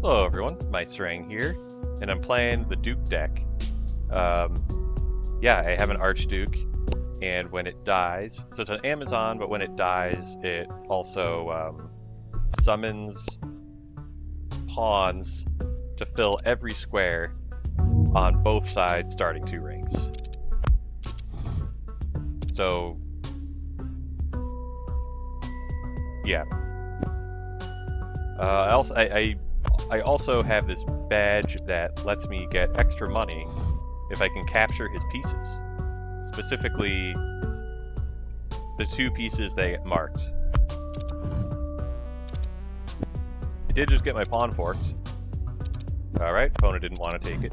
Hello everyone, Meisterang here, and I'm playing the Duke deck. Yeah, I have an Archduke, and when it dies, so it's an Amazon, but when it dies, it also summons pawns to fill every square on both sides starting 2 rings. So, yeah. I also have this badge that lets me get extra money if I can capture his pieces. Specifically, the 2 pieces they get marked. I did just get my pawn forked. Alright, opponent didn't want to take it.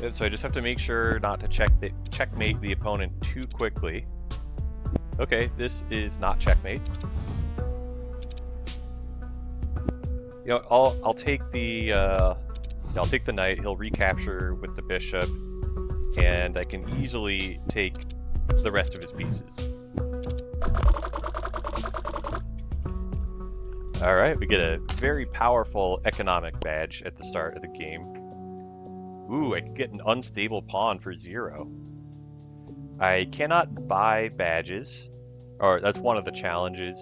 And so I just have to make sure not to checkmate the opponent too quickly. Okay, this is not checkmate. You know, I'll take the knight. He'll recapture with the bishop, and I can easily take the rest of his pieces. All right, we get a very powerful economic badge at the start of the game. Ooh, I can get an unstable pawn for 0. I cannot buy badges, or that's one of the challenges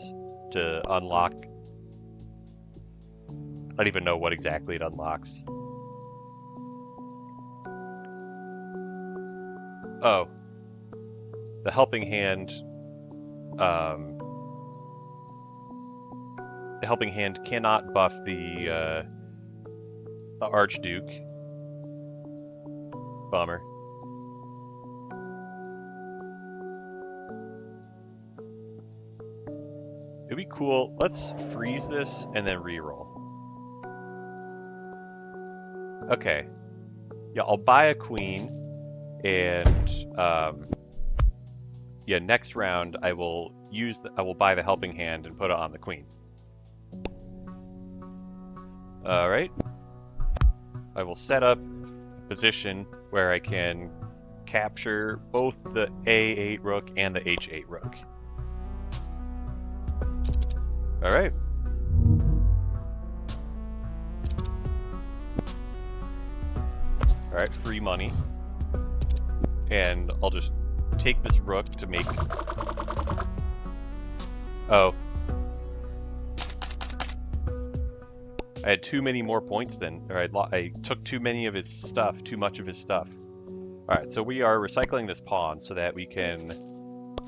to unlock. I don't even know what exactly it unlocks. Oh. The helping hand. The helping hand cannot buff the Archduke. Bummer. It'd be cool. Let's freeze this and then reroll. Okay. Yeah, I'll buy a queen, and yeah, next round I will buy the helping hand and put it on the queen. All right. I will set up a position where I can capture both the A8 rook and the H8 rook. All right. All right, free money. And I'll just take this rook to make... Oh. I had too many more points then. Or I took too much of his stuff. Alright, so we are recycling this pawn so that we can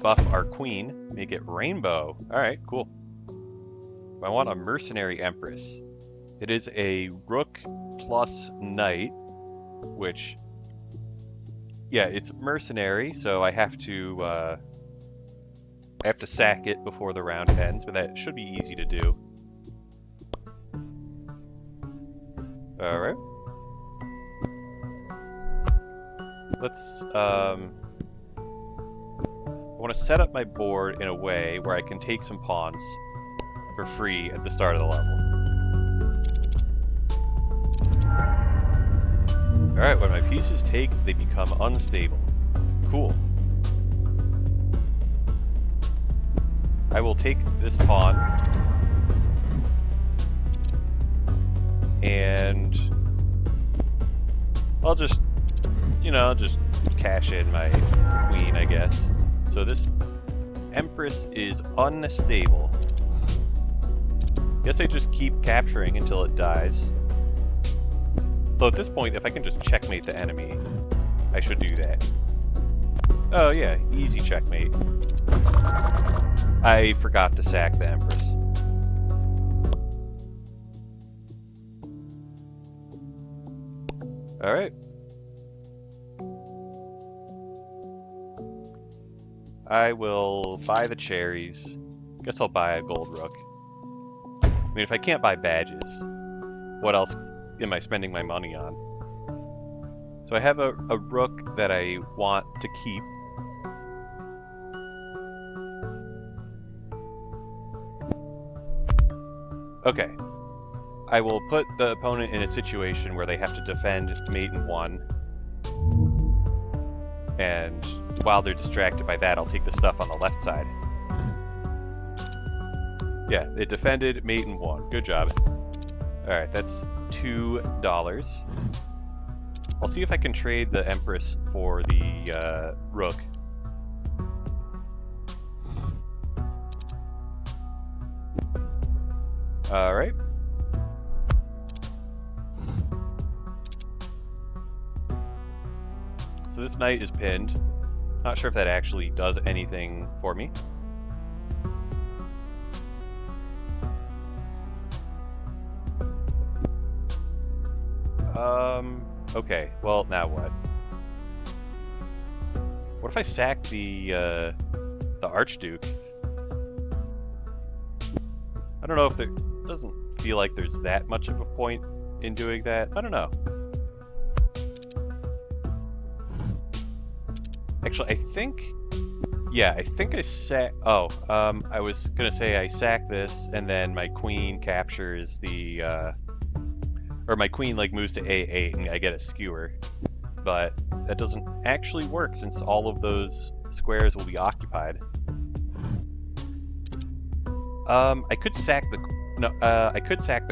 buff our queen, make it rainbow. Alright, cool. I want a mercenary empress. It is a rook plus knight, which, yeah, it's mercenary, so I have to sack it before the round ends, but that should be easy to do. Alright. Let's, I want to set up my board in a way where I can take some pawns for free at the start of the level. Alright, when my pieces take, they become unstable. Cool. I will take this pawn, and I'll just, just cash in my queen, I guess. So this Empress is unstable. Guess I just keep capturing until it dies. Though at this point, if I can just checkmate the enemy, I should do that. Oh yeah, easy checkmate. I forgot to sack the Empress. Alright. I will buy the cherries. Guess I'll buy a gold rook. I mean, if I can't buy badges, what else am I spending my money on? So I have a rook that I want to keep. Okay. I will put the opponent in a situation where they have to defend mate and 1. And while they're distracted by that, I'll take the stuff on the left side. Yeah, it defended, mate, and won. Good job. Alright, that's $2. I'll see if I can trade the Empress for the Rook. Alright. So this knight is pinned. Not sure if that actually does anything for me. Okay, well, now what? What if I sack the Archduke? I don't know if there doesn't feel like there's that much of a point in doing that. I don't know. Actually, I think I sack. Oh, I was gonna say I sack this, and then my queen captures the, or my queen like moves to A8, and I get a skewer. But that doesn't actually work since all of those squares will be occupied. I could sack the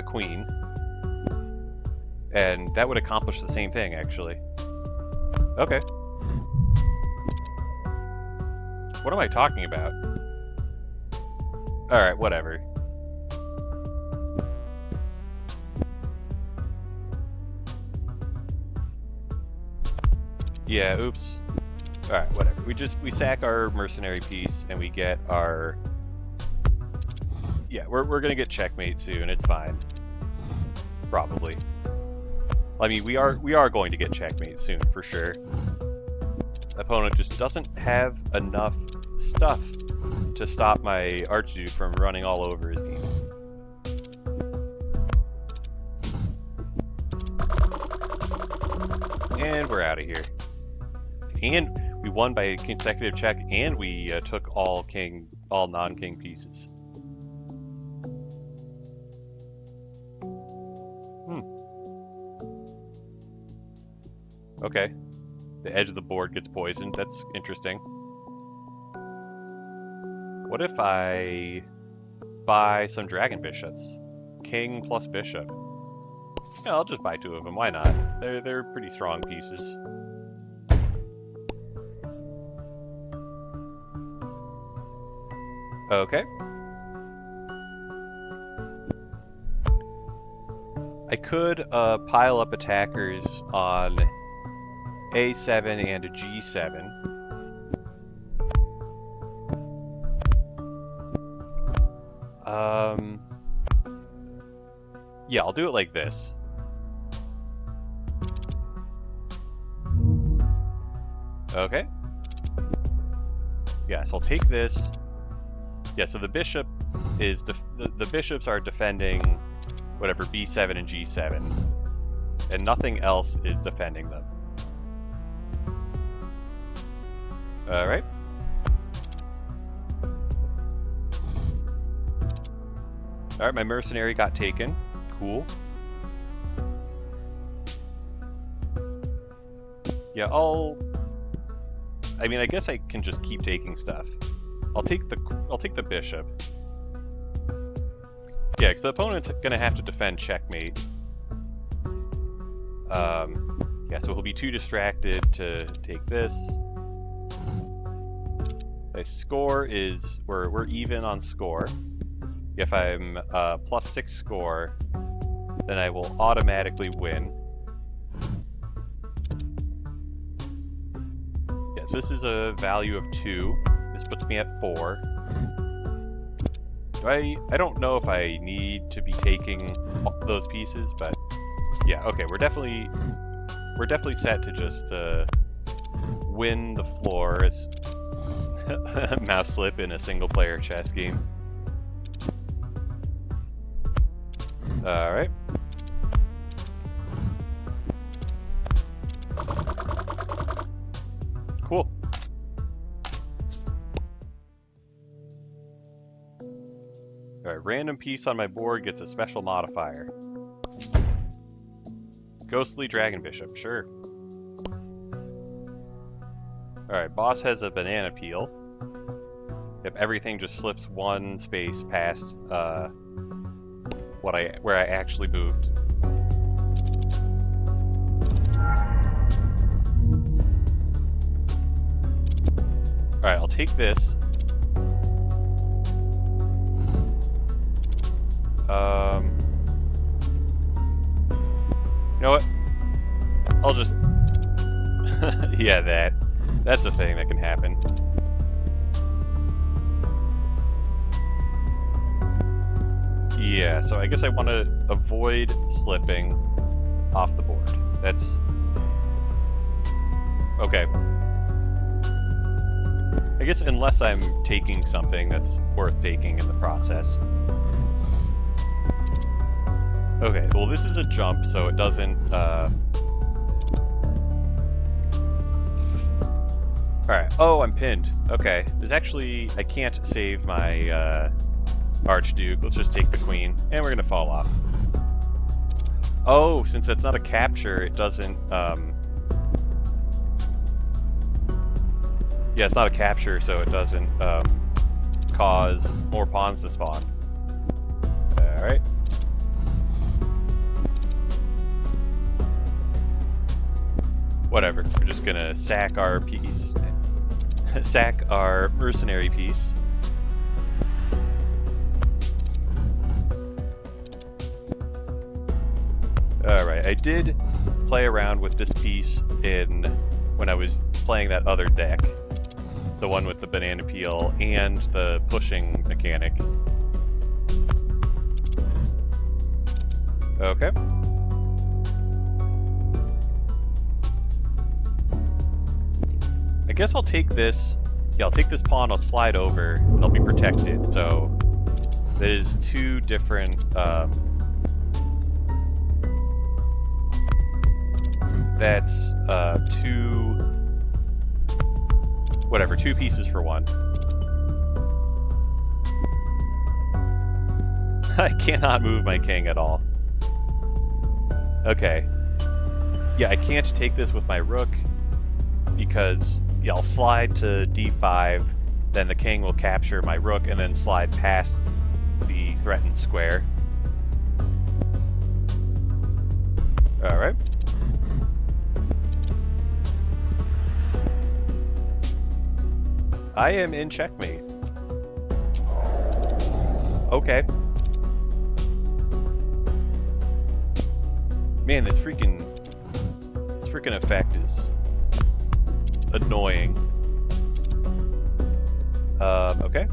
queen, and that would accomplish the same thing, actually. Okay. What am I talking about? Alright, whatever. Yeah, oops. Alright, whatever. We sack our mercenary piece and we get our... Yeah, we're gonna get checkmate soon, it's fine. Probably. I mean, we are going to get checkmate soon, for sure. Opponent just doesn't have enough stuff to stop my Archduke from running all over his team. And we're out of here. And we won by a consecutive check, and we took all non-king pieces. Okay. The edge of the board gets poisoned. That's interesting. What if I buy some dragon bishops? King plus bishop. Yeah, I'll just buy 2 of them. Why not? They're pretty strong pieces. Okay. I could pile up attackers on A7 and a G7. Yeah, I'll do it like this. Okay. Yeah, so I'll take this. Yeah, so the bishop is the bishops are defending whatever B7 and G7, and nothing else is defending them. All right. All right, my mercenary got taken. Cool. Yeah, I mean, I guess I can just keep taking stuff. I'll take the bishop. Yeah, because the opponent's gonna have to defend checkmate. Yeah, so he'll be too distracted to take this. My score is we're even on score. If I'm +6 score, then I will automatically win. Yes, this is a value of 2. This puts me at 4. I don't know if I need to be taking those pieces, but yeah, okay, we're definitely set to just win the floor as mouse slip in a single player chess game. All right. Cool. Alright, random piece on my board gets a special modifier. Ghostly Dragon Bishop, sure. Alright, boss has a banana peel. If everything just slips one space past where I actually moved. All right, I'll take this. You know what? I'll just... yeah, that's a thing that can happen. Yeah, so I guess I want to avoid slipping off the board. That's... okay. I guess unless I'm taking something that's worth taking in the process. Okay, well this is a jump, so it doesn't, Alright, oh, I'm pinned. Okay, there's actually, I can't save my, Archduke. Let's just take the queen, and we're gonna fall off. Oh, since that's not a capture, it doesn't, yeah, it's not a capture, so it doesn't, cause more pawns to spawn. Alright. Whatever, we're just gonna sack our piece. Sack our mercenary piece. Alright, I did play around with this piece when I was playing that other deck. The one with the banana peel and the pushing mechanic. Okay. I guess I'll take this. Yeah, I'll take this pawn, I'll slide over, and I'll be protected. So there's two different that's two pieces for one. I cannot move my king at all. Okay. Yeah, I can't take this with my rook because yeah, I'll slide to d5, then the king will capture my rook and then slide past the threatened square. Alright. I am in checkmate. Okay. Man, this freaking effect is annoying. Okay.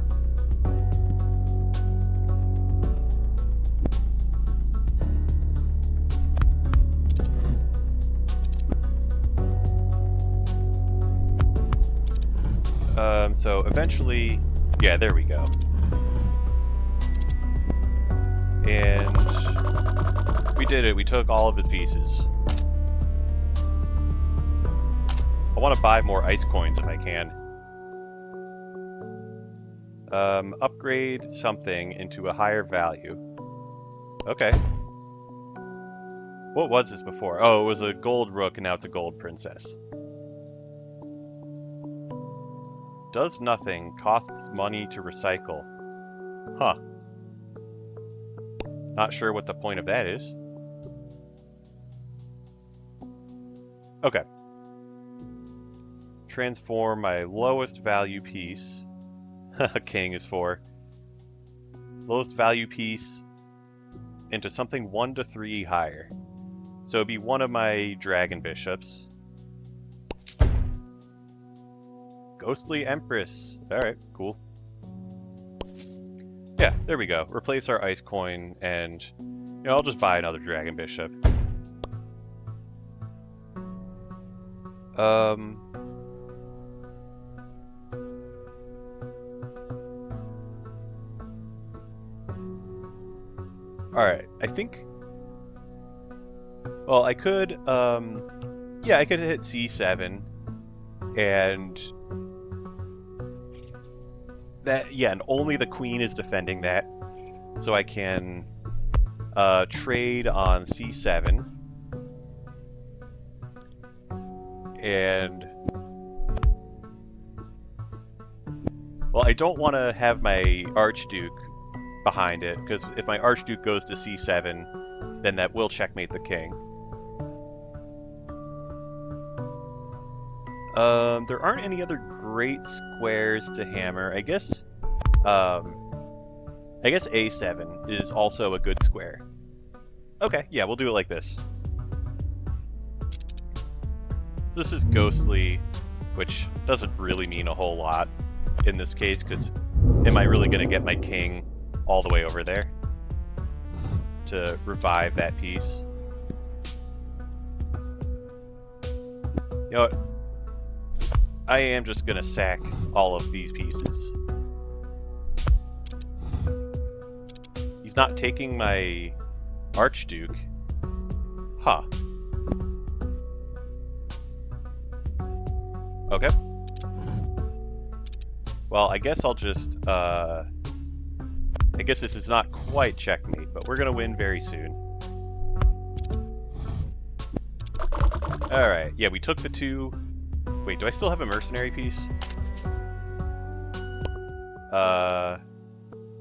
So eventually, yeah, there we go. And we did it. We took all of his pieces. I want to buy more ice coins if I can. Upgrade something into a higher value. Okay. What was this before? Oh, it was a gold rook and now it's a gold princess. Does nothing, costs money to recycle. Huh. Not sure what the point of that is. Okay. Transform my lowest value piece. King is 4. Lowest value piece into something 1 to 3 higher. So it'd be one of my dragon bishops. Ghostly Empress. Alright, cool. Yeah, there we go. Replace our ice coin and you know, I'll just buy another dragon bishop. Alright, I think... Well, I could, yeah, I could hit c7, and... That, yeah, and only the queen is defending that, so I can trade on c7, and... Well, I don't want to have my Archduke behind it, because if my Archduke goes to c7, then that will checkmate the king. There aren't any other great squares to hammer. I guess a7 is also a good square. Okay, yeah, we'll do it like this. This is ghostly, which doesn't really mean a whole lot in this case, because am I really going to get my king all the way over there to revive that piece? You know what? I am just going to sack all of these pieces. He's not taking my Archduke. Huh. Okay. Well, I guess I'll just, I guess this is not quite checkmate, but we're gonna win very soon. Alright, yeah, we took the two... Wait, do I still have a mercenary piece?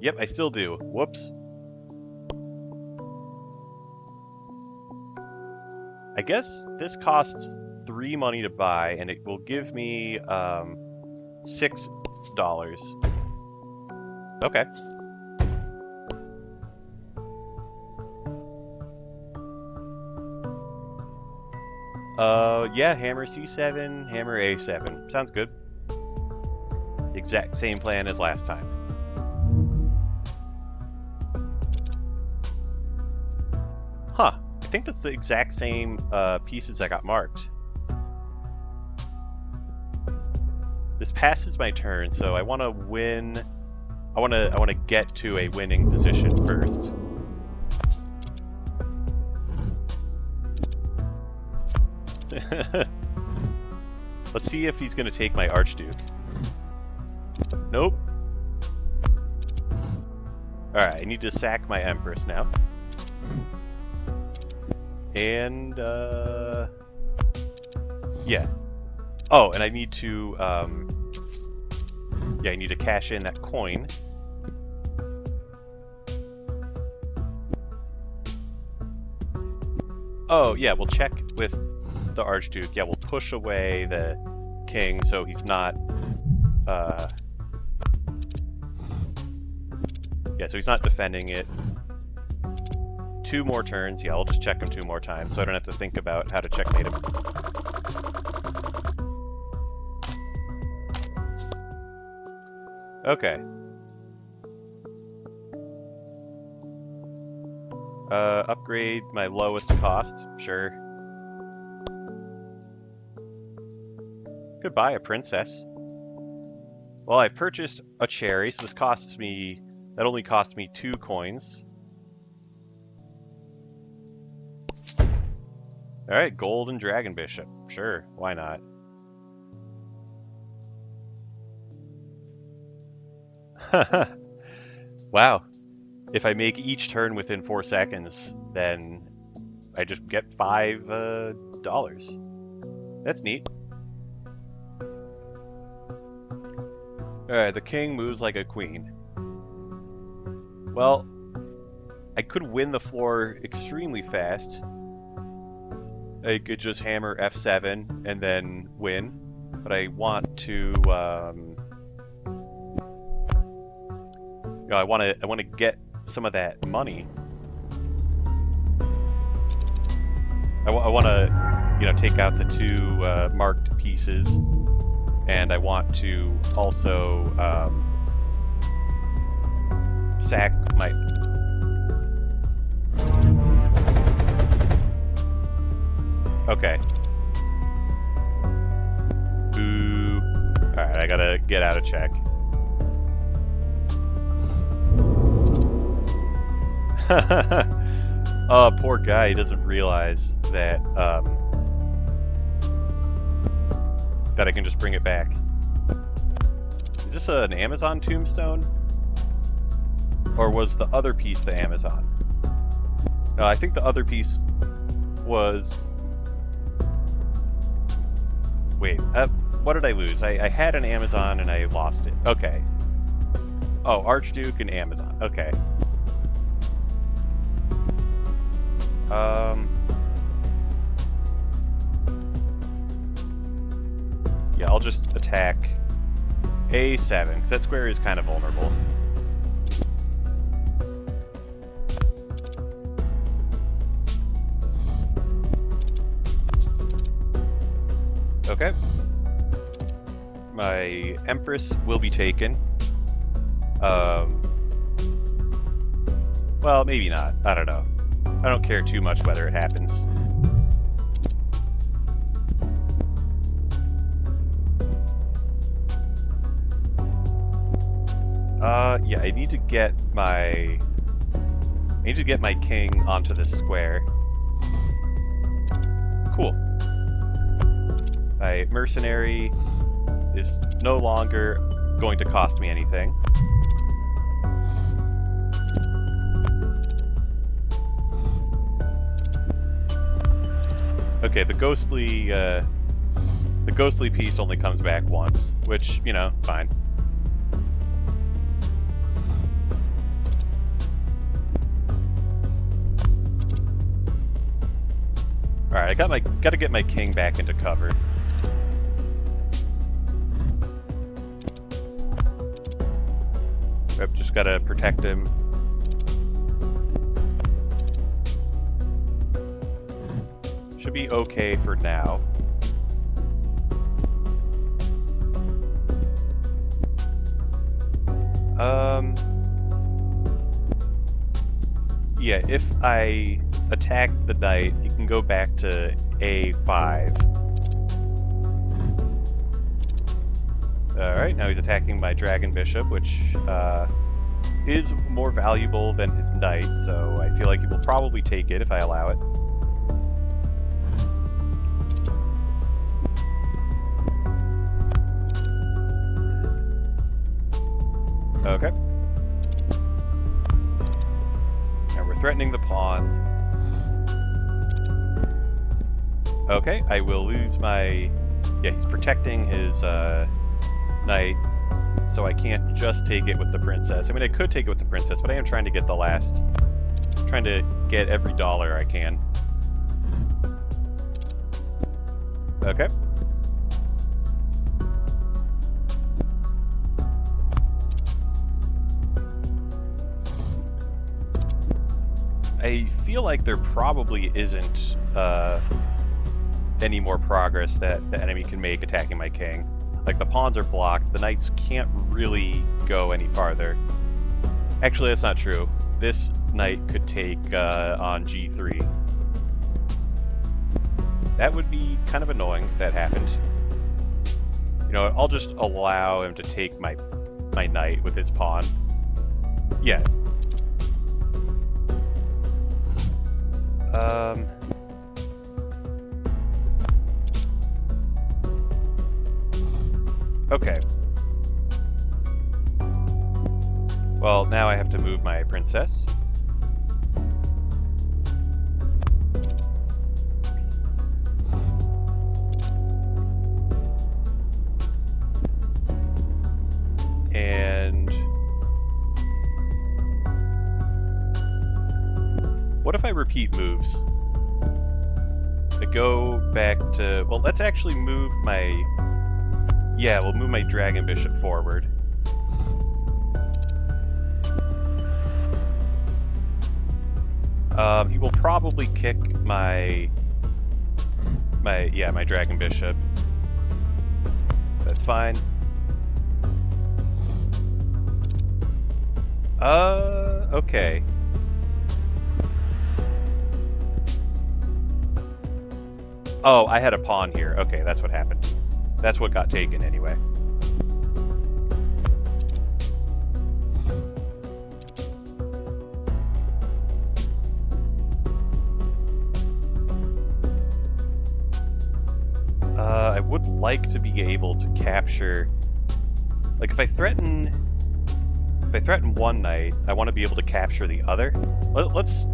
Yep, I still do. Whoops. I guess this costs 3 money to buy, and it will give me, $6. Okay. Yeah, hammer c7, hammer a7. Sounds good. Exact same plan as last time. Huh. I think that's the exact same pieces I got marked. This passes my turn, so I want to win. I want to get to a winning position first. Let's see if he's going to take my Archduke. Nope. Alright, I need to sack my Empress now. And, yeah. Oh, and I need to, yeah, I need to cash in that coin. Oh, yeah, we'll check with the Archduke. Yeah, we'll push away the king so he's not, yeah, so he's not defending it. 2 more turns. Yeah, I'll just check him 2 more times so I don't have to think about how to checkmate him. Okay. Upgrade my lowest cost, sure. Could buy a princess. Well, I've purchased a cherry, so this costs me, that only cost me 2 coins. Alright, gold and dragon bishop. Sure, why not? Wow. If I make each turn within 4 seconds, then I just get $5. That's neat. Alright, the king moves like a queen. Well, I could win the floor extremely fast. I could just hammer f7 and then win, but I want to, you know, I want to get some of that money. I want to, you know, take out the 2 marked pieces, and I want to also sack my. Okay. Boo. Alright, I gotta get out of check. Oh, poor guy, he doesn't realize that, that I can just bring it back. Is this an Amazon tombstone? Or was the other piece the Amazon? No, I think the other piece was... Wait, what did I lose? I had an Amazon and I lost it. Okay. Oh, Archduke and Amazon. Okay. Yeah, I'll just attack A7, because that square is kind of vulnerable. Okay. My Empress will be taken. Well, maybe not. I don't know. I don't care too much whether it happens. Yeah, I need to get my king onto this square. Cool. My mercenary is no longer going to cost me anything. Okay, the ghostly piece only comes back once, which, you know, fine. Alright, I gotta get my king back into cover. I've just gotta protect him. Should be okay for now. Yeah, if I attack the knight, he can go back to A5. Alright, now he's attacking my dragon bishop, which is more valuable than his knight, so I feel like he will probably take it if I allow it. Okay. Now we're threatening the pawn. Okay, I will lose my... Yeah, he's protecting his knight, so I can't just take it with the princess. I mean, I could take it with the princess, but I am trying to get the last... Trying to get every dollar I can. Okay. I feel like there probably isn't any more progress that the enemy can make attacking my king. Like, the pawns are blocked, the knights can't really go any farther. Actually, that's not true. This knight could take on G3. That would be kind of annoying if that happened. You know, I'll just allow him to take my knight with his pawn. Yeah. Okay. Well, now I have to move my princess. And what if I repeat moves? I go back to... Well, let's actually move my... Yeah, we'll move my dragon bishop forward. He will probably kick my dragon bishop. That's fine. Okay. Oh, I had a pawn here. Okay, that's what happened. That's what got taken anyway. I would like to be able to capture... Like, if I threaten one knight, I want to be able to capture the other. Let's...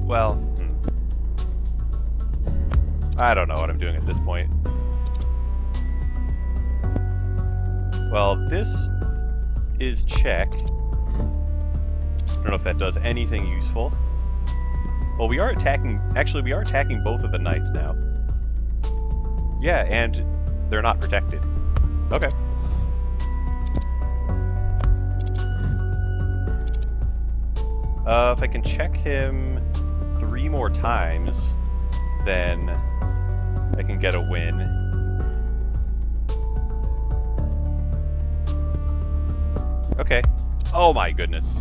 Well... I don't know what I'm doing at this point. Well, this is check. I don't know if that does anything useful. Well, we are attacking... Actually, we are attacking both of the knights now. Yeah, and they're not protected. Okay. If I can check him 3 more times, then I can get a win. Okay. Oh my goodness.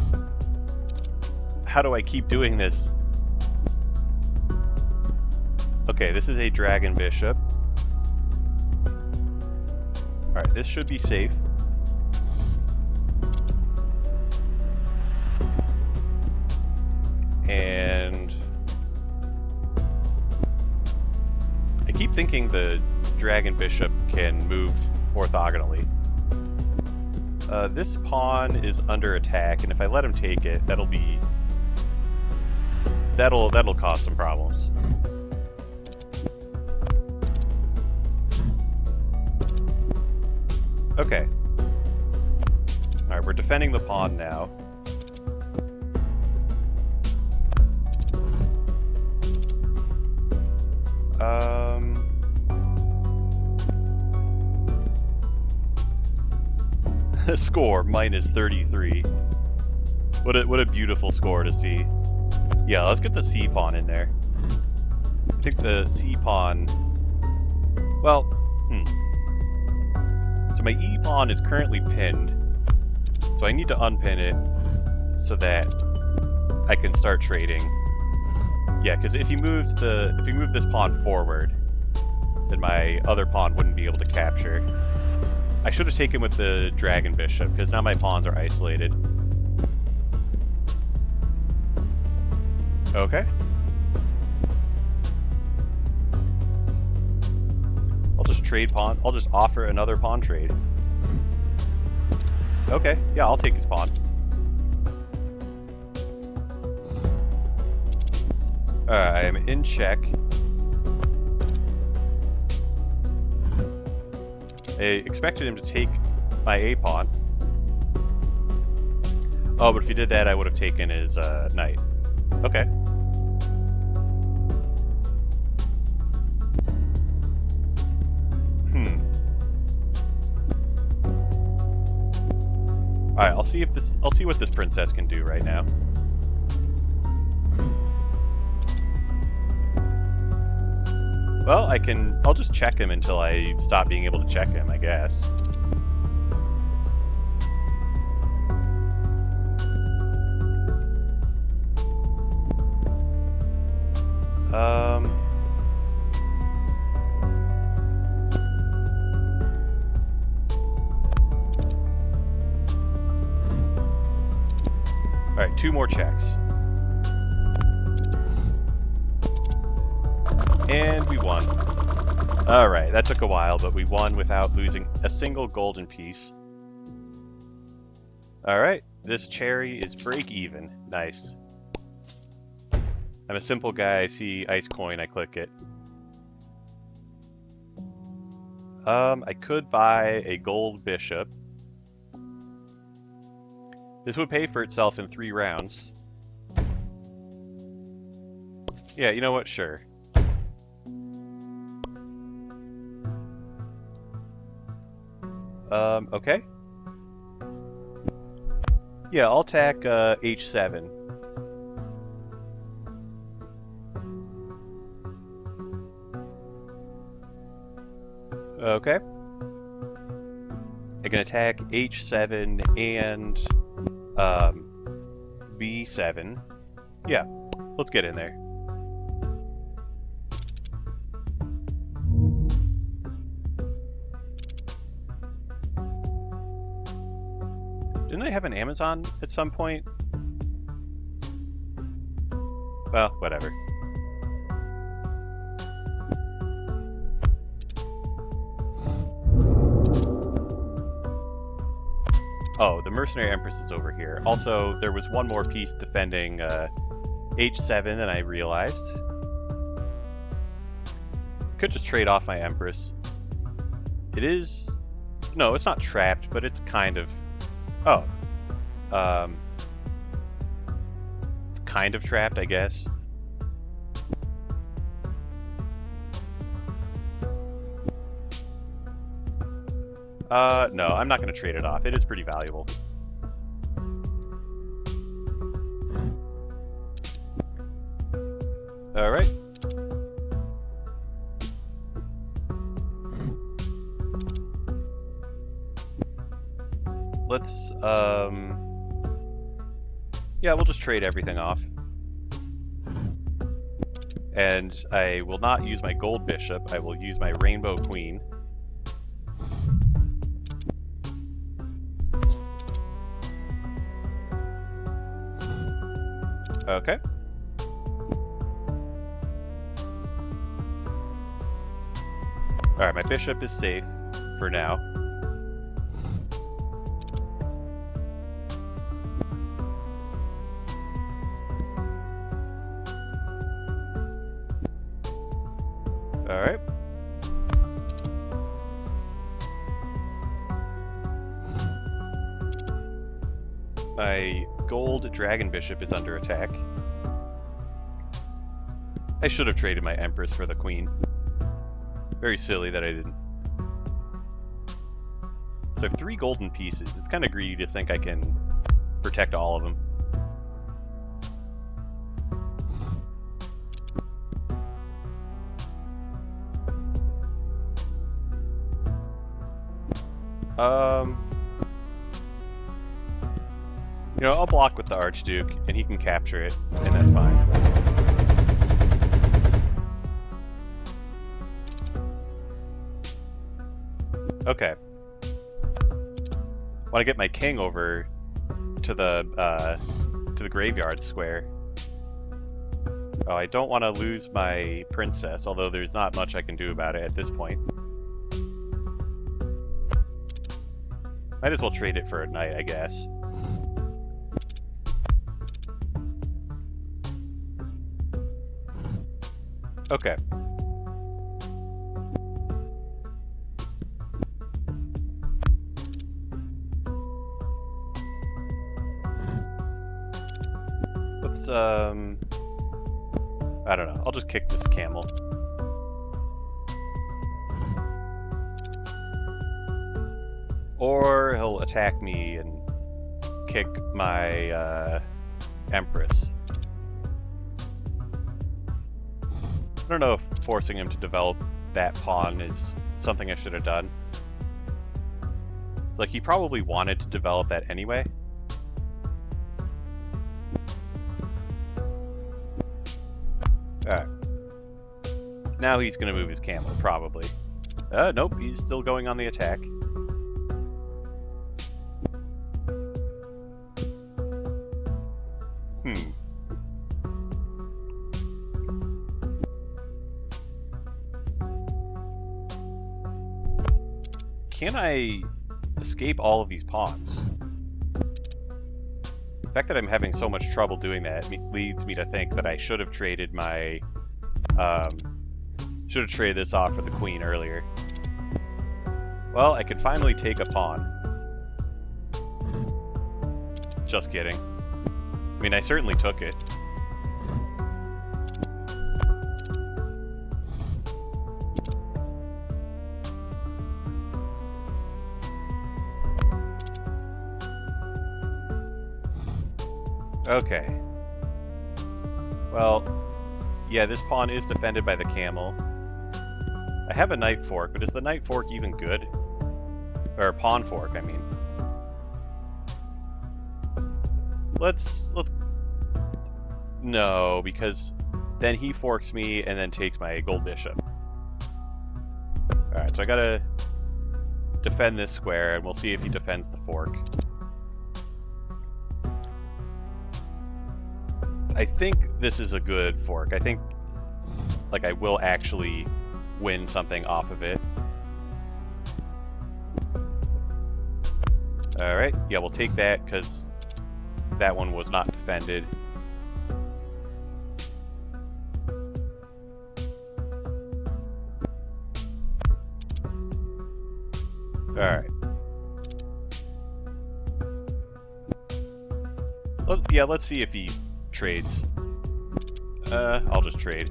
How do I keep doing this? Okay, this is a dragon bishop. Alright, this should be safe. And I keep thinking the dragon bishop can move orthogonally. This pawn is under attack, and if I let him take it, that'll cause some problems. Okay. Alright, we're defending the pawn now. Score, minus 33. What a beautiful score to see. Yeah, let's get the C pawn in there. I think the C pawn... Well, So my E pawn is currently pinned. So I need to unpin it so that I can start trading. Yeah, because if you move this pawn forward, then my other pawn wouldn't be able to capture. I should have taken with the dragon bishop, because now my pawns are isolated. Okay. I'll just trade pawn. I'll just offer another pawn trade. Okay, yeah, I'll take his pawn. I am in check. I expected him to take my A pawn. Oh, but if he did that, I would have taken his knight. Okay. Alright, I'll see what this princess can do right now. Well, I'll just check him until I stop being able to check him, I guess. Alright, 2 more checks. And we won. Alright, that took a while, but we won without losing a single golden piece. Alright, this cherry is break even. Nice. I'm a simple guy, I see ice coin, I click it. I could buy a gold bishop. This would pay for itself in 3 rounds. Yeah, you know what? Sure. Okay. Yeah, I'll attack H7. Okay. I can attack H7 and B7. Yeah, let's get in there. Didn't I have an Amazon at some point? Well, whatever. Oh, the Mercenary Empress is over here. Also, there was one more piece defending H7 than I realized. Could just trade off my Empress. It is... No, it's not trapped, but it's kind of Oh. It's kind of trapped, I guess. No, I'm not going to trade it off. It is pretty valuable. Alright. Let's, yeah, we'll just trade everything off. And I will not use my gold bishop. I will use my rainbow queen. Okay. Alright, my bishop is safe for now. Alright. My gold dragon bishop is under attack. I should have traded my empress for the queen. Very silly that I didn't. So I have 3 golden pieces. It's kind of greedy to think I can protect all of them. You know, I'll block with the Archduke, and he can capture it, and that's fine. Okay. Want to get my king over to the graveyard square. Oh, I don't want to lose my princess, although there's not much I can do about it at this point. Might as well trade it for a knight, I guess. Okay. Let's, I don't know. I'll just kick this camel. Or he'll attack me and kick my, empress. I don't know if forcing him to develop that pawn is something I should have done. It's like he probably wanted to develop that anyway. Alright. Now he's going to move his camel, probably. Nope, he's still going on the attack. Can I escape all of these pawns? The fact that I'm having so much trouble doing that leads me to think that I should have traded my... should have traded this off for the queen earlier. Well, I could finally take a pawn. Just kidding. I mean, I certainly took it. Okay. Well, yeah, this pawn is defended by the camel. I have a knight fork, but is the knight fork even good? Or pawn fork, I mean. Let's... No, because then he forks me and then takes my gold bishop. Alright, so I gotta defend this square, and we'll see if he defends the fork. I think this is a good fork. I think, like, I will actually win something off of it. Alright, yeah, we'll take that, because that one was not defended. Alright. Yeah, let's see if he trades. I'll just trade.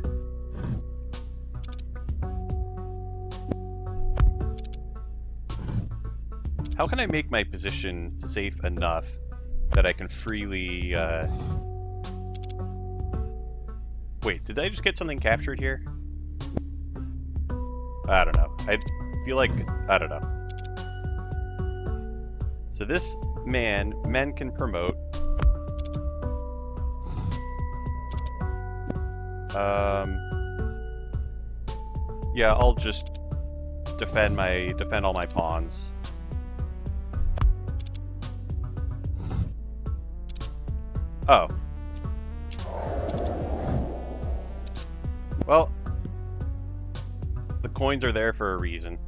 How can I make my position safe enough that I can freely, Wait, did I just get something captured here? I don't know. I feel like... I don't know. So this men can promote. Yeah, I'll just defend all my pawns. Oh. Well, the coins are there for a reason.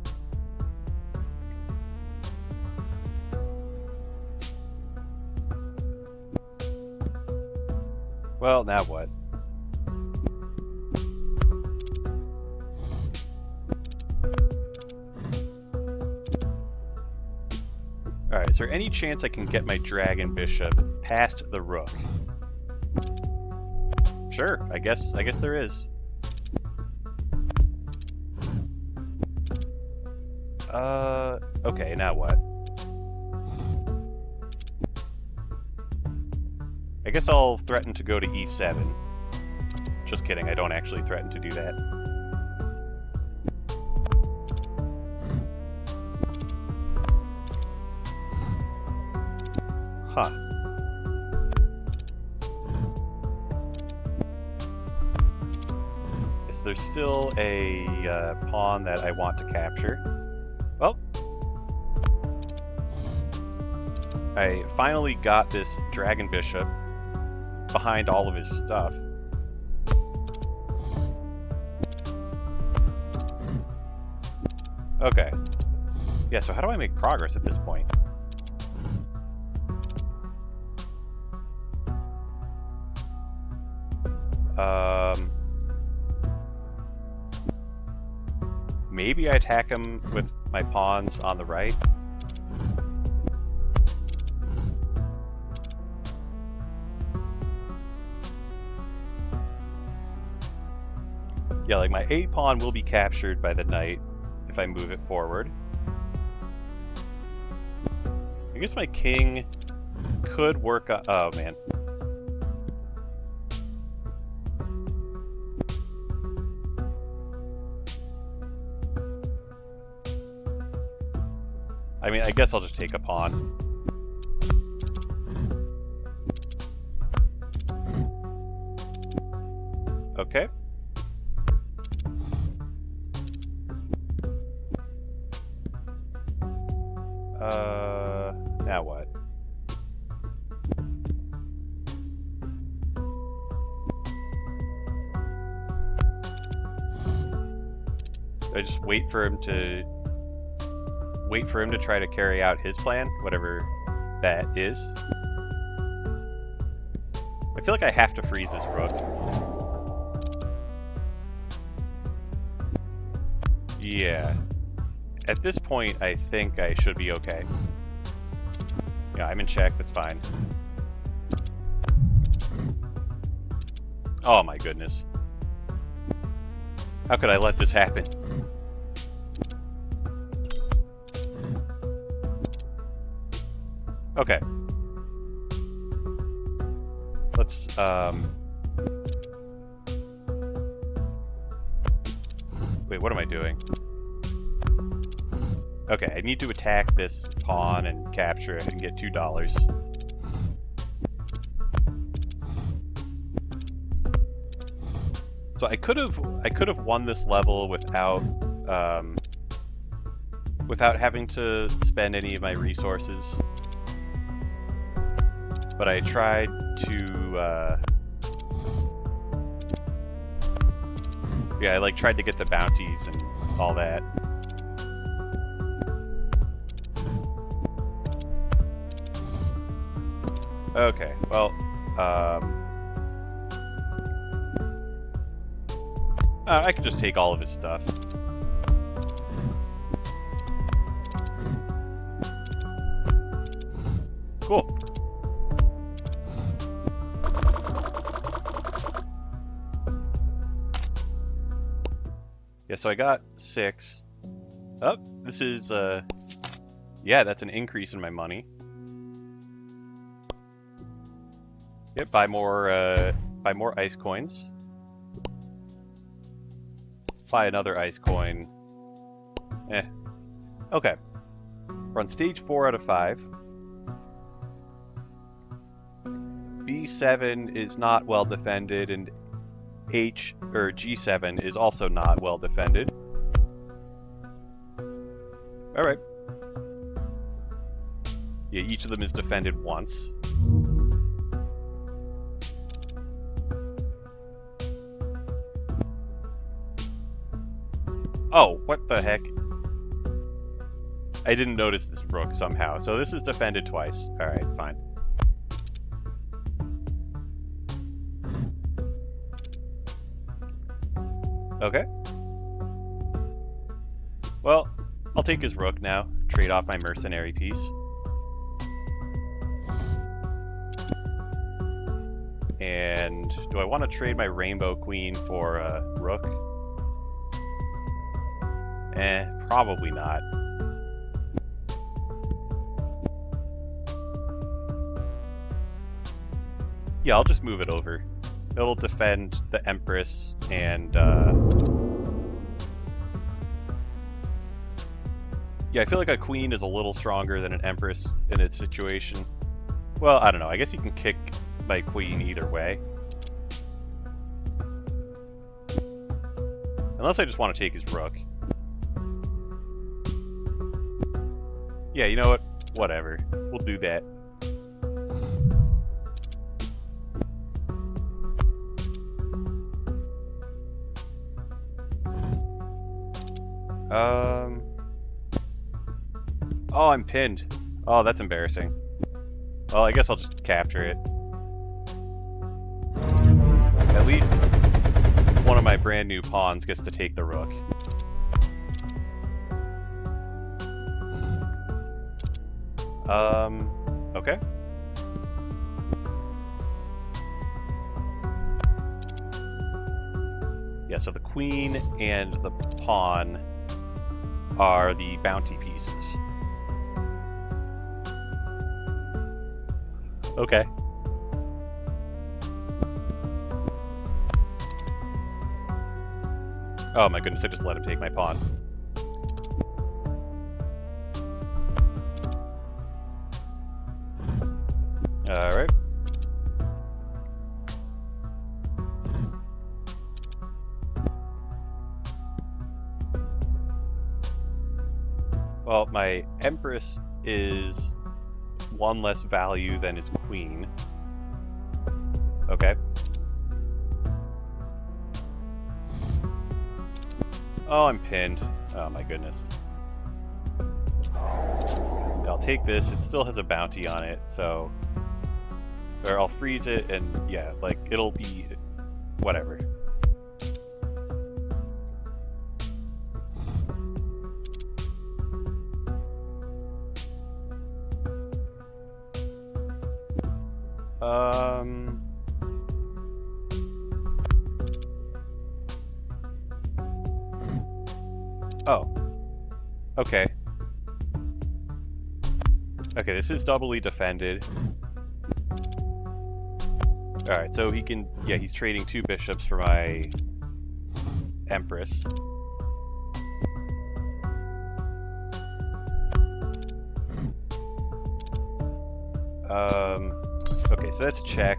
Well, now what? Alright, is there any chance I can get my dragon bishop past the rook? Sure, I guess there is. Okay, now what? I guess I'll threaten to go to e7. Just kidding, I don't actually threaten to do that. Huh. Is there still a pawn that I want to capture? Well, I finally got this dragon bishop behind all of his stuff. Okay. Yeah, so how do I make progress at this point? Maybe I attack him with my pawns on the right. Yeah, like my A pawn will be captured by the knight if I move it forward. I guess my king could work on... Oh, man. I mean, I guess I'll just take a pawn. Okay. Now what? I just wait for him to try to carry out his plan, whatever that is. I feel like I have to freeze this rook. Yeah. At this point, I think I should be okay. Yeah, I'm in check, that's fine. Oh my goodness. How could I let this happen? Okay. Let's, wait, what am I doing? Okay, I need to attack this pawn and capture it and get $2. So I could have won this level without having to spend any of my resources. But I tried to yeah, I tried to get the bounties and all that. Okay, well, I could just take all of his stuff. Cool. Yeah, so I got 6. Oh, this is, yeah, that's an increase in my money. Yep, buy more ice coins. Buy another ice coin. Okay. We're on stage 4 out of 5. B7 is not well defended, and G7 is also not well defended. Alright. Yeah, each of them is defended once. Oh, what the heck? I didn't notice this rook somehow. So this is defended twice. Alright, fine. Okay. Well, I'll take his rook now. Trade off my mercenary piece. And do I want to trade my rainbow queen for a rook? Probably not. Yeah, I'll just move it over. It'll defend the Empress and, yeah, I feel like a queen is a little stronger than an Empress in its situation. Well, I don't know. I guess you can kick my queen either way. Unless I just want to take his rook. Yeah, you know what? Whatever. We'll do that. Oh, I'm pinned. Oh, that's embarrassing. Well, I guess I'll just capture it. At least one of my brand new pawns gets to take the rook. Okay. Yeah, so the queen and the pawn are the bounty pieces. Okay. Oh my goodness, I just let him take my pawn. Alright. Well, my Empress is 1 less value than his queen. Okay. Oh, I'm pinned. Oh my goodness. I'll take this. It still has a bounty on it, so... Or I'll freeze it, and yeah, like, it'll be... whatever. Oh. Okay. Okay, this is doubly defended. Alright, so he can... Yeah, he's trading 2 bishops for my Empress. Okay, so that's check.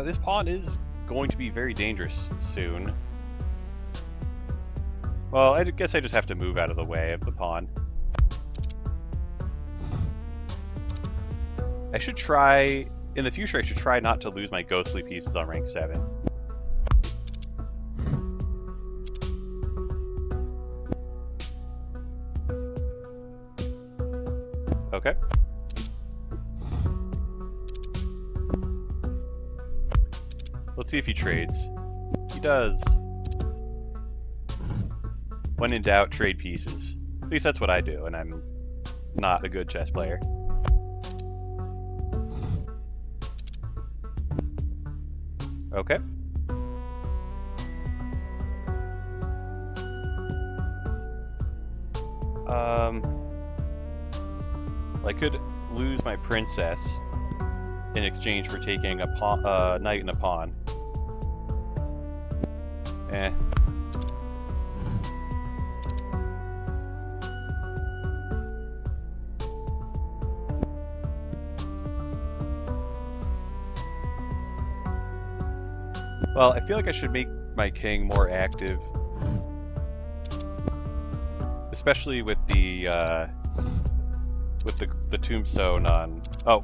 This pawn is going to be very dangerous soon. Well, I guess I just have to move out of the way of the pawn. I should try... In the future, I should try not to lose my ghostly pieces on rank 7. Okay. Let's see if he trades. He does. When in doubt, trade pieces. At least that's what I do, and I'm not a good chess player. Okay. I could lose my princess in exchange for taking a pawn, knight and a pawn. Eh. Well, I feel like I should make my king more active, especially with the tombstone on. Oh,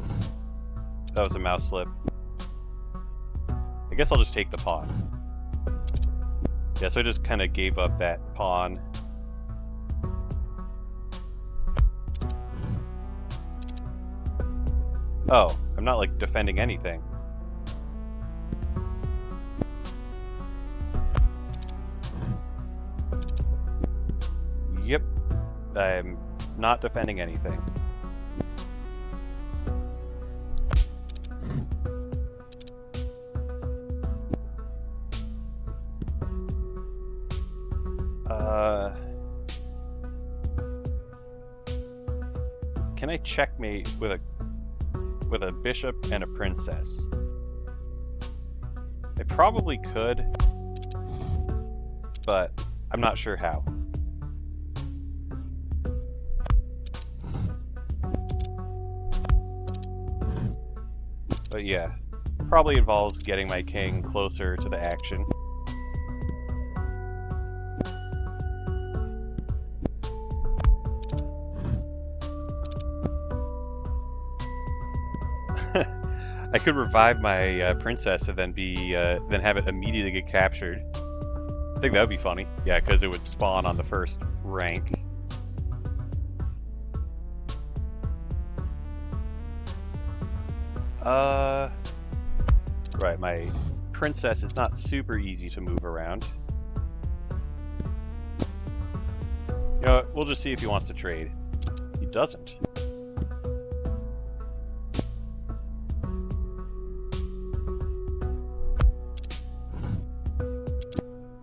that was a mouse slip. I guess I'll just take the pawn. Yeah, so I just kind of gave up that pawn. Oh, I'm not like defending anything. Yep, I'm not defending anything. Can I checkmate with a bishop and a princess? I probably could, but I'm not sure how. But yeah, probably involves getting my king closer to the action. I could revive my princess and then have it immediately get captured. I think that would be funny. Yeah, because it would spawn on the first rank. Right, my princess is not super easy to move around. You know what, we'll just see if he wants to trade. He doesn't.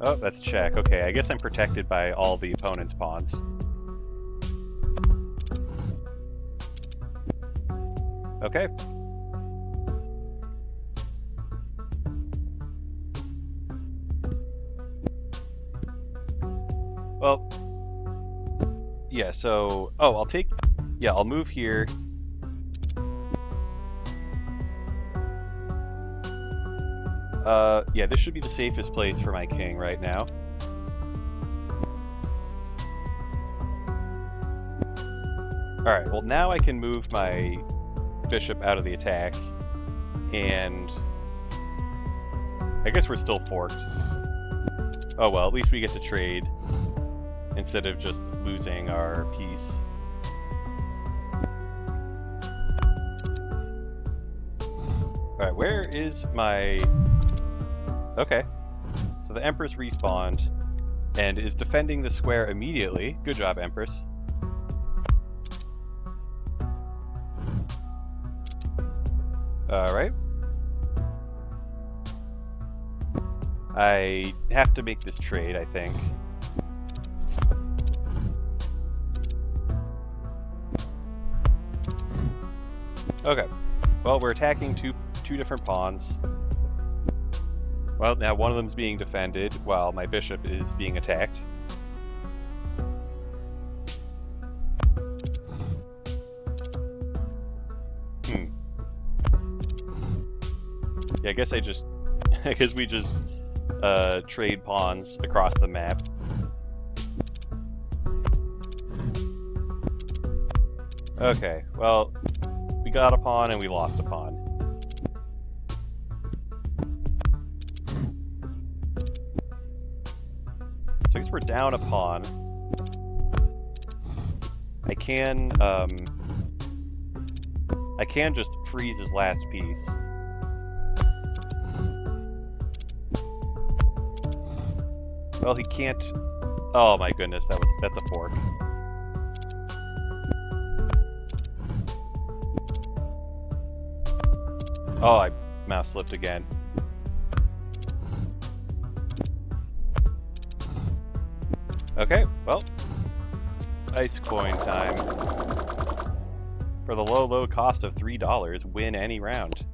Oh, that's check. Okay, I guess I'm protected by all the opponent's pawns. Okay. Well, yeah, so... Oh, I'll move here. Yeah, this should be the safest place for my king right now. Alright, well now I can move my bishop out of the attack, and I guess we're still forked. Oh well, at least we get to trade instead of just losing our piece. Alright, where is my... Okay, so the Empress respawned and is defending the square immediately. Good job, Empress. Alright. I have to make this trade, I think. Okay, well, we're attacking two different pawns. Well, now one of them's being defended while my bishop is being attacked. Yeah, I guess we just trade pawns across the map. Okay, well, we got a pawn and we lost a pawn. So I guess we're down a pawn. I can just freeze his last piece. Well, he can't. Oh my goodness, that's a fork. Oh, I mouse slipped again. Okay, well, ice coin time. For the low, low cost of $3, win any round.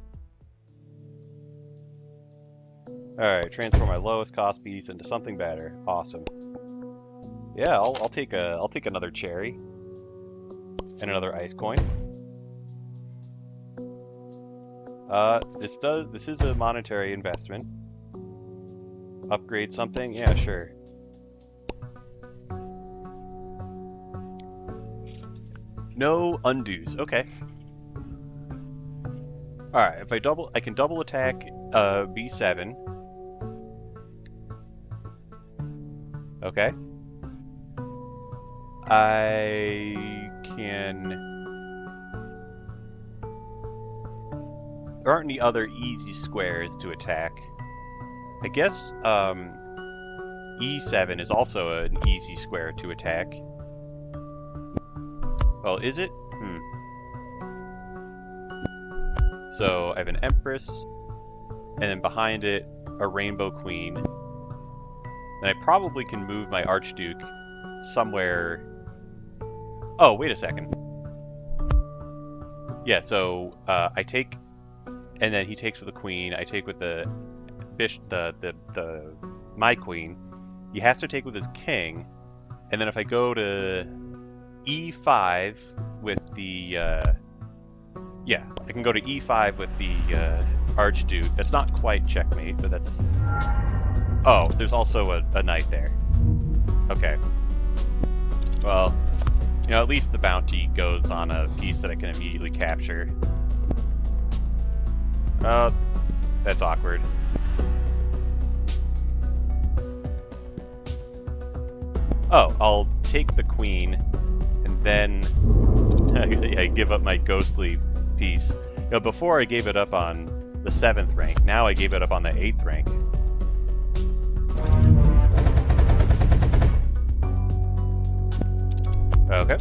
Alright, transform my lowest cost piece into something better. Awesome. Yeah, I'll take another cherry. And another ice coin. This is a monetary investment. Upgrade something? Yeah, sure. No undos. Okay. Alright, if I can double attack B7. Okay. I can... There aren't any other easy squares to attack. I guess E7 is also an easy square to attack. Well, is it? So I have an Empress, and then behind it, a Rainbow Queen. And I probably can move my Archduke somewhere... Oh, wait a second. Yeah, so I take, and then he takes with the Queen. I take with the my Queen. He has to take with his King, and then if I go to E5 with the yeah, I can go to E5 with the Archduke. That's not quite checkmate, but that's... Oh, there's also a knight there. Okay. Well, you know, at least the bounty goes on a piece that I can immediately capture. That's awkward. Oh, I'll take the Queen, and then I give up my ghostly piece. You know, before I gave it up on the 7th rank, now I gave it up on the 8th rank. Okay.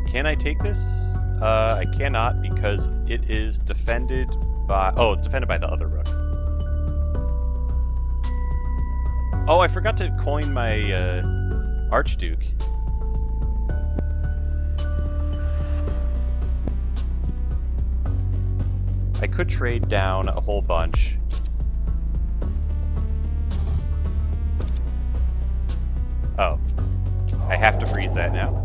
Can I take this? I cannot because it is defended by... Oh, it's defended by the other rook. Oh, I forgot to coin my Archduke. I could trade down a whole bunch. Oh. I have to freeze that now.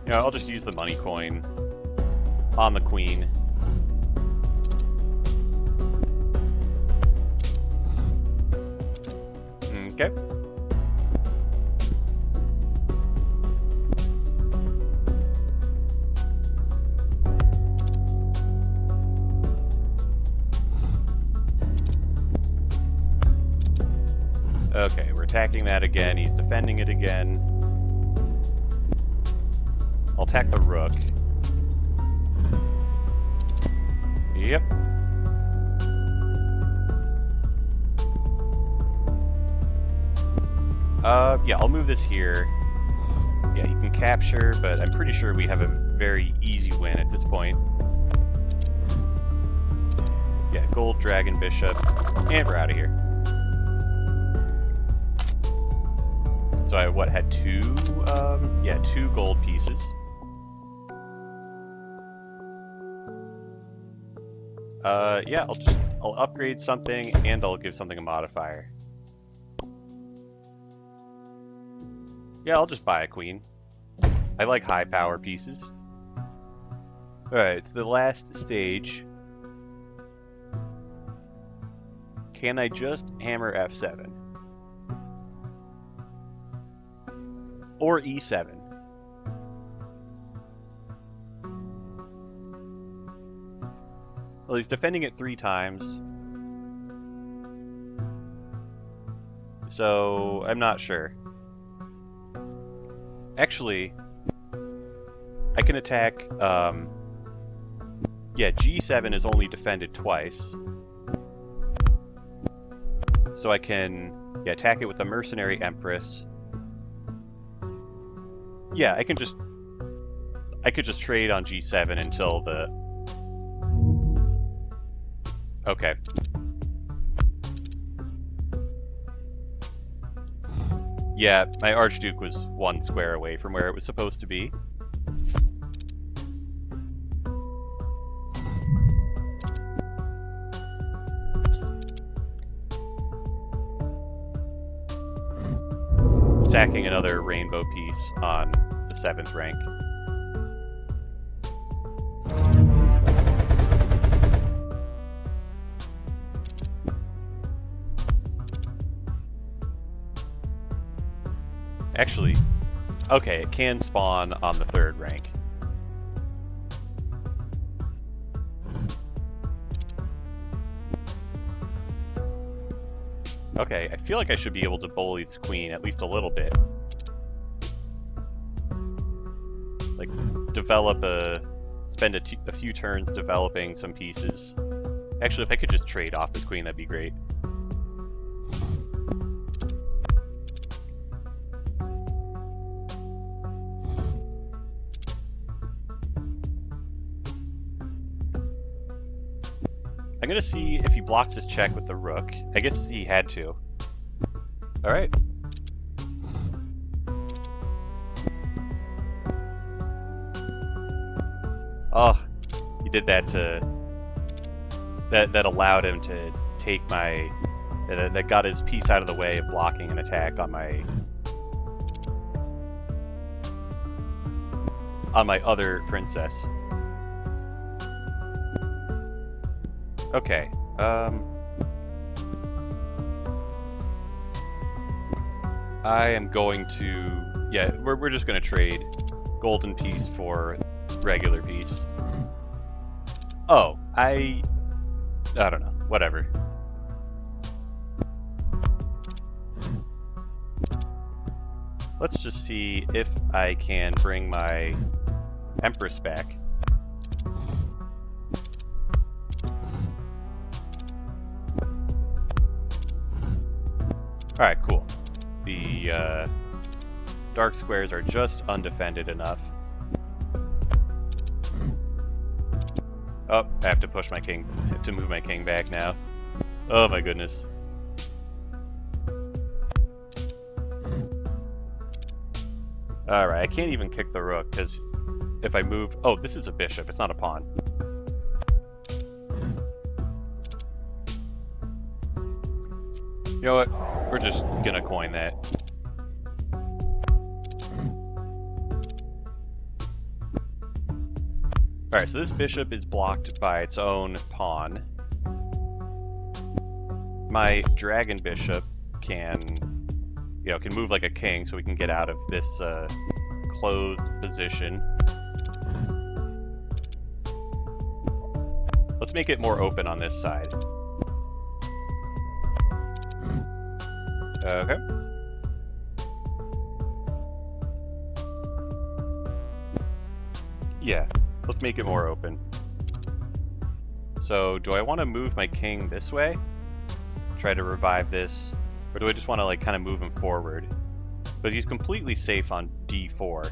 You know, I'll just use the money coin on the Queen. Okay. Okay, we're attacking that again. He's defending it again. I'll attack the rook. Yep. Yeah, I'll move this here. Yeah, you can capture, but I'm pretty sure we have a very easy win at this point. Yeah, gold dragon bishop, and we're out of here. So I, had two? Yeah, 2 gold pieces. Yeah, I'll upgrade something, and I'll give something a modifier. Yeah, I'll just buy a queen. I like high power pieces. Alright, it's the last stage. Can I just hammer F7? Or E7? Well, he's defending it 3 times. So, I'm not sure. Actually, I can attack, yeah, G7 is only defended twice. So I can, yeah, attack it with the Mercenary Empress. Yeah, I could just trade on G7 until the... Okay. Yeah, my Archduke was 1 square away from where it was supposed to be. Stacking another rainbow piece on the 7th rank. Actually, okay, it can spawn on the 3rd rank. Okay, I feel like I should be able to bully this queen at least a little bit. Like, spend a few turns developing some pieces. Actually, if I could just trade off this queen, that'd be great. I'm gonna see if he blocks his check with the rook. I guess he had to. Alright. Oh, he did that to... That allowed him to take my... That got his piece out of the way of blocking an attack on my... on my other princess. Okay, I am going to... Yeah, we're just going to trade golden piece for regular piece. Oh, I don't know. Whatever. Let's just see if I can bring my Empress back. Alright, cool. The dark squares are just undefended enough. Oh, I have to push my king, to move my king back now. Oh my goodness. Alright, I can't even kick the rook, because if I move... Oh, this is a bishop, it's not a pawn. You know what? We're just gonna coin that. Alright, so this bishop is blocked by its own pawn. My dragon bishop can, you know, can move like a king, so we can get out of this closed position. Let's make it more open on this side. Okay. Yeah, let's make it more open. So, do I want to move my king this way? Try to revive this? Or do I just want to, like, kind of move him forward? But he's completely safe on d4.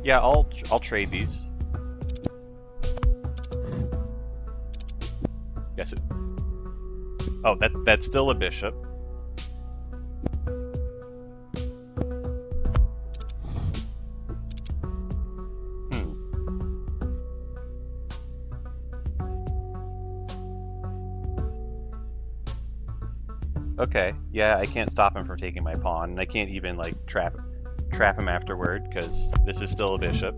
Yeah, I'll trade these. Yes. Oh, that's still a bishop. Okay, yeah, I can't stop him from taking my pawn, and I can't even, like, trap him afterward, because this is still a bishop.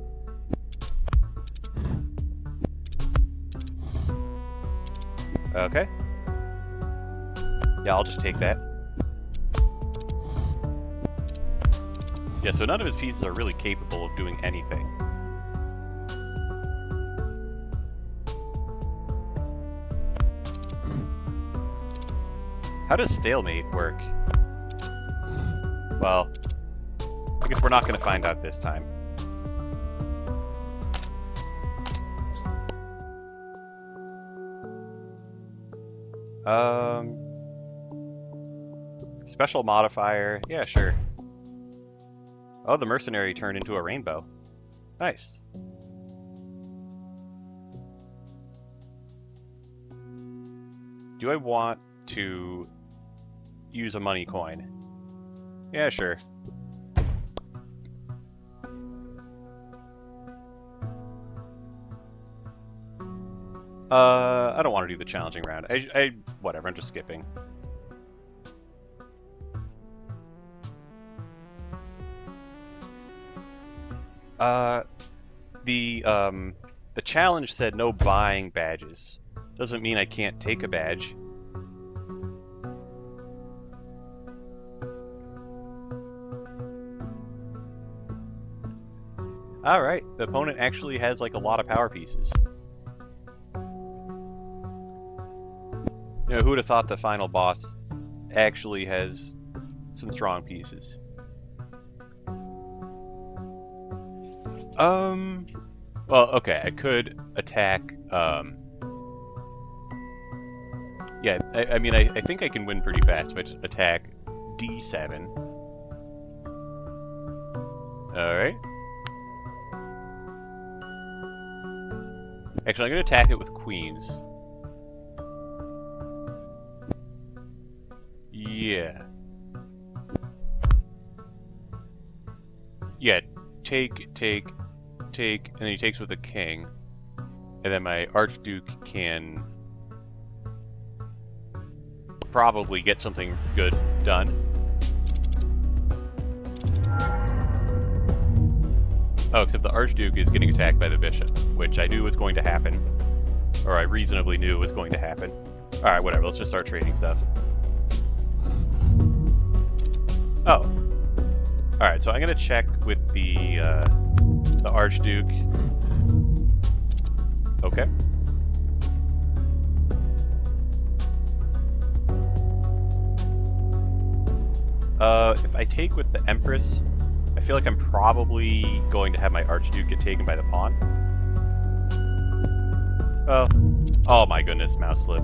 Okay. Yeah, I'll just take that. Yeah, so none of his pieces are really capable of doing anything. How does stalemate work? Well, I guess we're not going to find out this time. Special modifier. Yeah, sure. Oh, the mercenary turned into a rainbow. Nice. Do I want to use a money coin? Yeah, sure. I don't want to do the challenging round. Whatever, I'm just skipping. The challenge said no buying badges. Doesn't mean I can't take a badge. Alright, the opponent actually has like a lot of power pieces. You know, who would have thought the final boss actually has some strong pieces? Well, okay, I could attack, yeah, I mean, I think I can win pretty fast if I just attack D7. Alright. Actually, I'm going to attack it with queens. Yeah. Yeah, take, and then he takes with a king. And then my Archduke can probably get something good done. Oh, except the Archduke is getting attacked by the bishop, which I knew was going to happen. Or I reasonably knew was going to happen. Alright, whatever, let's just start trading stuff. Oh. Alright, so I'm gonna check with the Archduke. Okay. If I take with the Empress, I feel like I'm probably going to have my Archduke get taken by the pawn. Oh. Oh my goodness, mouse slip.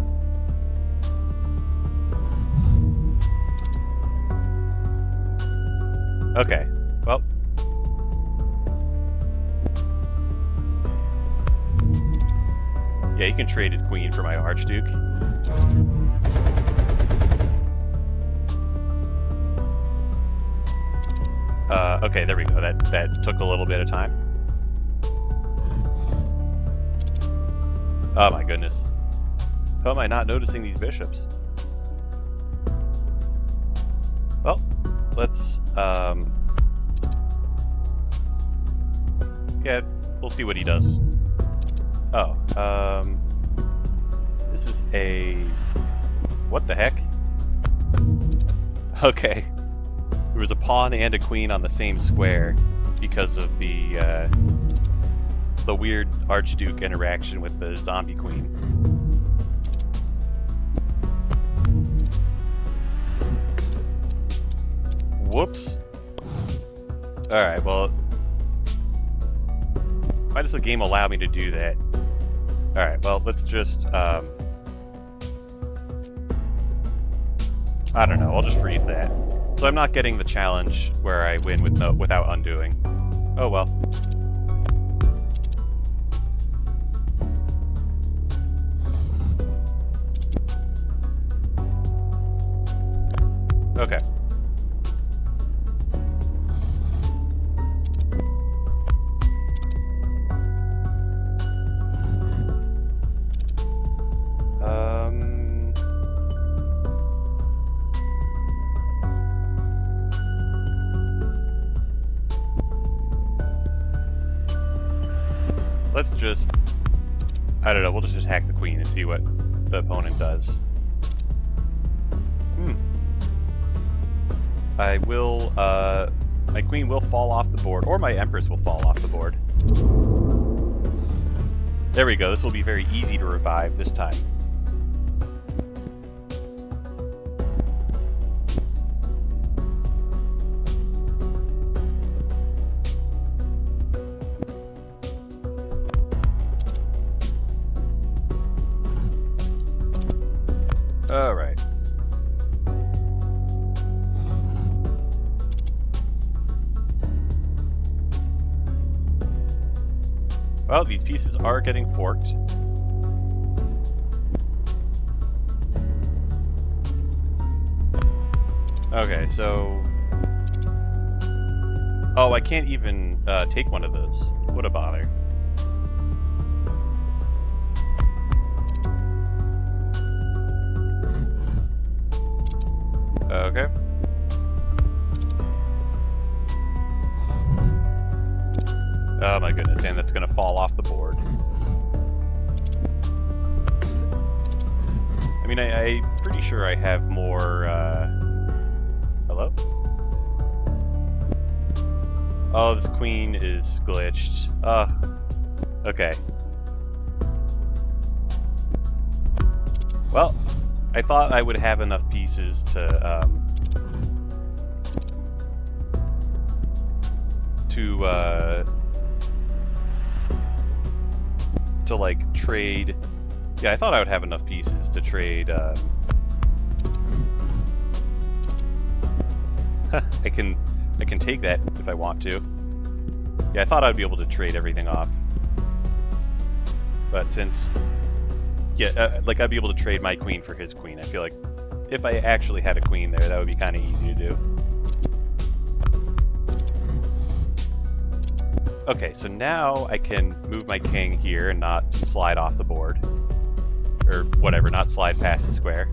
Okay, well. Yeah, he can trade his queen for my Archduke. Okay, there we go. That took a little bit of time. Oh my goodness. How am I not noticing these bishops? Well, let's, yeah, we'll see what he does. Oh, this is a... What the heck? Okay. There was a pawn and a queen on the same square because of the weird Archduke interaction with the zombie queen. Whoops. Alright, well... Why does the game allow me to do that? Alright, well, let's just, I don't know, I'll just freeze that. So I'm not getting the challenge where I win with without undoing. Oh well. Okay. Let's just, I don't know, we'll just attack the queen and see what the opponent does. I will, my queen will fall off the board, or my empress will fall off the board. There we go, this will be very easy to revive this time. Alright. Well, these pieces are getting forked. Okay, so... Oh, I can't even take one of those. What a bother. Okay. Oh my goodness, and that's gonna fall off the board. I mean, I'm pretty sure I have more, hello? Oh, this queen is glitched. Okay. Well, I thought I would have enough pieces to like trade. Yeah, I thought I would have enough pieces to trade. I can take that if I want to. Yeah, I thought I'd be able to trade everything off, but since like I'd be able to trade my queen for his queen. I feel like if I actually had a queen there, that would be kind of easy to do. Okay, so now I can move my king here and not slide off the board. Or whatever, not slide past the square.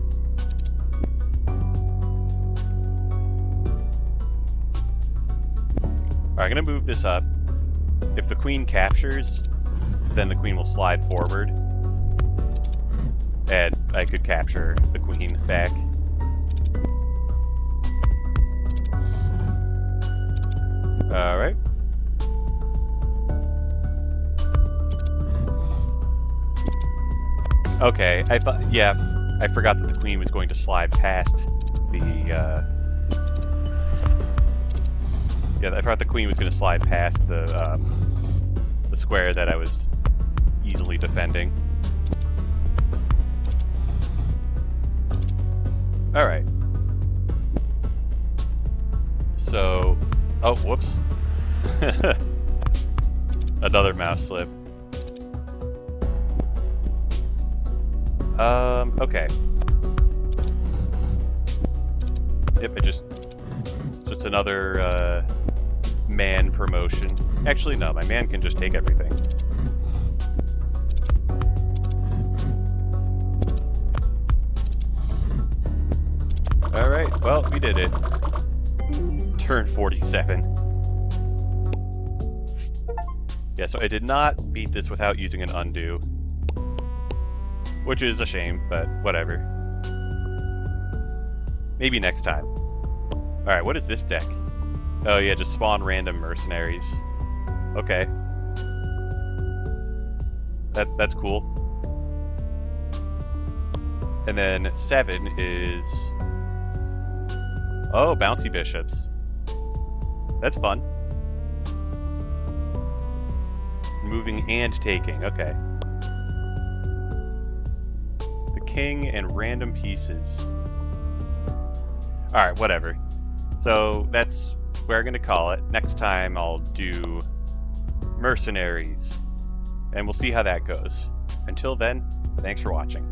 Alright, I'm gonna move this up. If the queen captures, then the queen will slide forward. And I could capture the queen back. Alright. Okay, I thought, yeah, I forgot that the queen was going to slide past the, yeah, I thought the queen was going to slide past the square that I was easily defending. Alright. So, oh, whoops. Another mouse slip. Okay. Yep, just another, man promotion. Actually, no, my man can just take everything. Alright, well, we did it. Turn 47. Yeah, so I did not beat this without using an undo. Which is a shame, but whatever. Maybe next time. Alright, what is this deck? Oh yeah, just spawn random mercenaries. Okay. That's cool. And then 7 is... Oh, bouncy bishops. That's fun. Moving and taking, okay. King and random pieces. Alright, whatever. So that's where I'm going to call it. Next time I'll do mercenaries. And we'll see how that goes. Until then, thanks for watching.